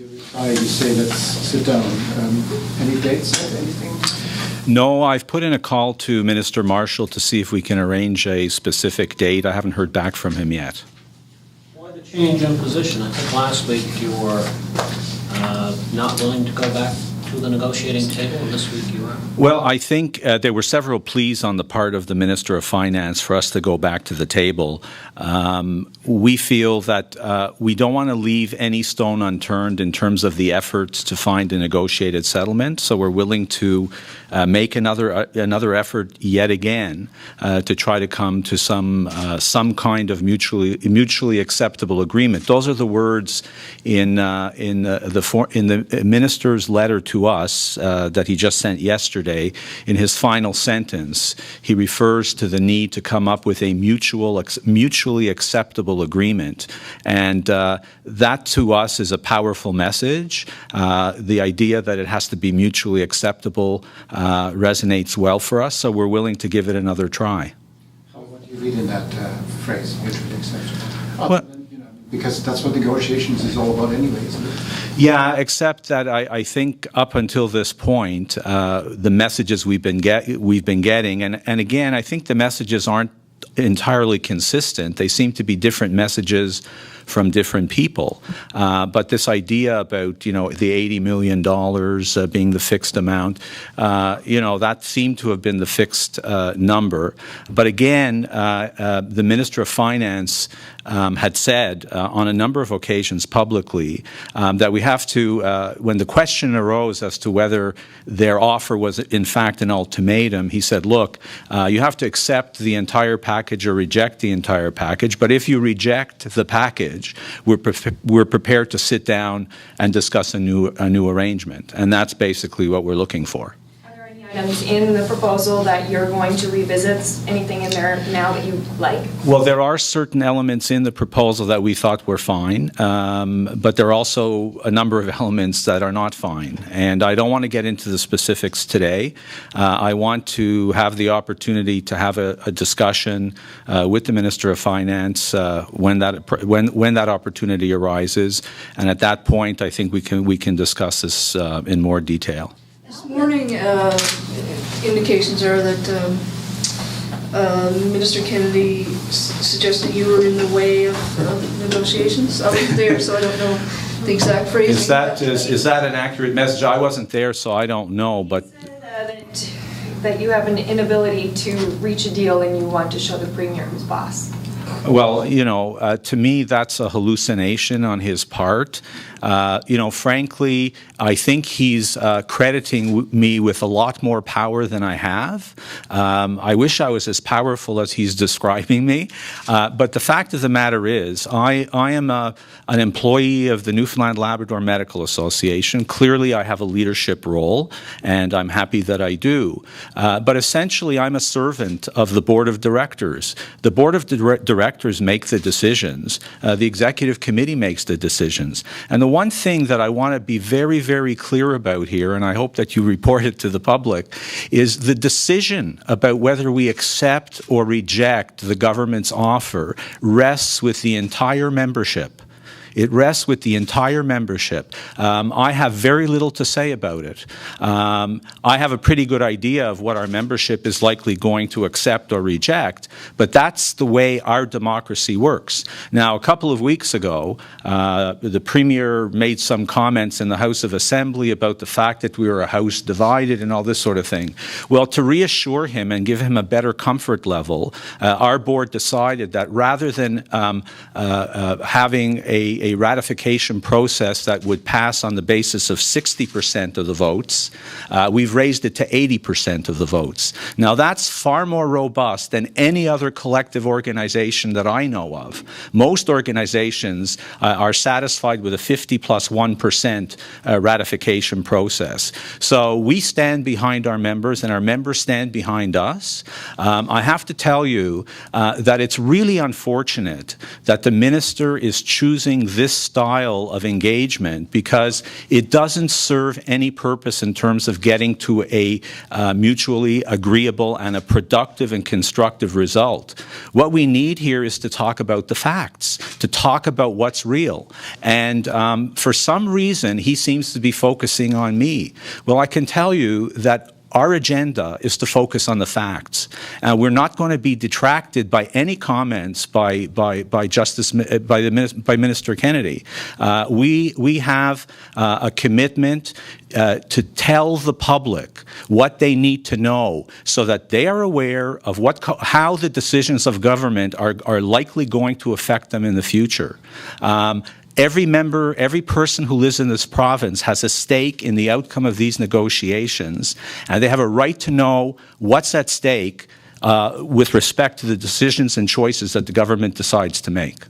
You say let's sit down. Any dates? Anything? No, I've put in a call to Minister Marshall to see if we can arrange a specific date. I haven't heard back from him yet. Why the change in position? I think last week you were not willing to go back to the negotiating table, and this week you are. Well, I think there were several pleas on the part of the Minister of Finance for us to go back to the table. We feel that we don't want to leave any stone unturned in terms of the efforts to find a negotiated settlement, so we're willing to make another effort yet again to try to come to some kind of mutually acceptable agreement. Those are the words in the minister's letter to us that he just sent yesterday. In his final sentence, he refers to the need to come up with a mutually acceptable agreement, and that to us is a powerful message. The idea that it has to be mutually acceptable resonates well for us, so we're willing to give it another try. What do you read in that phrase, mutually acceptable? Well, because that's what negotiations is all about anyway, isn't it? Yeah, except that I think up until this point, the messages we've been getting, and again, I think the messages aren't entirely consistent. They seem to be different messages from different people. But this idea about, the $80 million being the fixed amount, that seemed to have been the fixed number. But again, the Minister of Finance had said on a number of occasions publicly that we have to, when the question arose as to whether their offer was in fact an ultimatum, he said, look, you have to accept the entire package or reject the entire package, but if you reject the package, we're prepared to sit down and discuss a new arrangement, and that's basically what we're looking for. Are there any items in the proposal that you're going to revisit? Anything in there now that you like? Well, there are certain elements in the proposal that we thought were fine, but there are also a number of elements that are not fine, and I don't want to get into the specifics today. I want to have the opportunity to have a discussion with the Minister of Finance when that opportunity arises, and at that point, I think we can discuss this in more detail. This morning, indications are that Minister Kennedy suggested you were in the way of negotiations. I wasn't there, so I don't know the exact phrasing. Is that an accurate message? I wasn't there, so I don't know. But that you have an inability to reach a deal and you want to show the Premier who's boss. Well, to me, that's a hallucination on his part. Frankly, I think he's crediting me with a lot more power than I have. I wish I was as powerful as he's describing me. But the fact of the matter is, I am an employee of the Newfoundland and Labrador Medical Association. Clearly, I have a leadership role, and I'm happy that I do. But essentially, I'm a servant of the Board of Directors. The Board of Directors make the decisions. The Executive Committee makes the decisions. And the one thing that I want to be very, very clear about here, and I hope that you report it to the public, is the decision about whether we accept or reject the government's offer rests with the entire membership. It rests with the entire membership. I have very little to say about it. I have a pretty good idea of what our membership is likely going to accept or reject, but that's the way our democracy works. Now, a couple of weeks ago, the Premier made some comments in the House of Assembly about the fact that we were a House divided and all this sort of thing. Well, to reassure him and give him a better comfort level, our board decided that rather than having a ratification process that would pass on the basis of 60% of the votes, we've raised it to 80% of the votes. Now, that's far more robust than any other collective organization that I know of. Most organizations are satisfied with a 50+1% ratification process. So we stand behind our members, and our members stand behind us. I have to tell you that it's really unfortunate that the minister is choosing this style of engagement because it doesn't serve any purpose in terms of getting to a mutually agreeable and a productive and constructive result. What we need here is to talk about the facts, to talk about what's real. And for some reason, he seems to be focusing on me. Well, I can tell you that our agenda is to focus on the facts. We're not going to be detracted by any comments by Minister Kennedy. We have a commitment to tell the public what they need to know so that they are aware of how the decisions of government are likely going to affect them in the future. Every member, every person who lives in this province has a stake in the outcome of these negotiations, and they have a right to know what's at stake with respect to the decisions and choices that the government decides to make.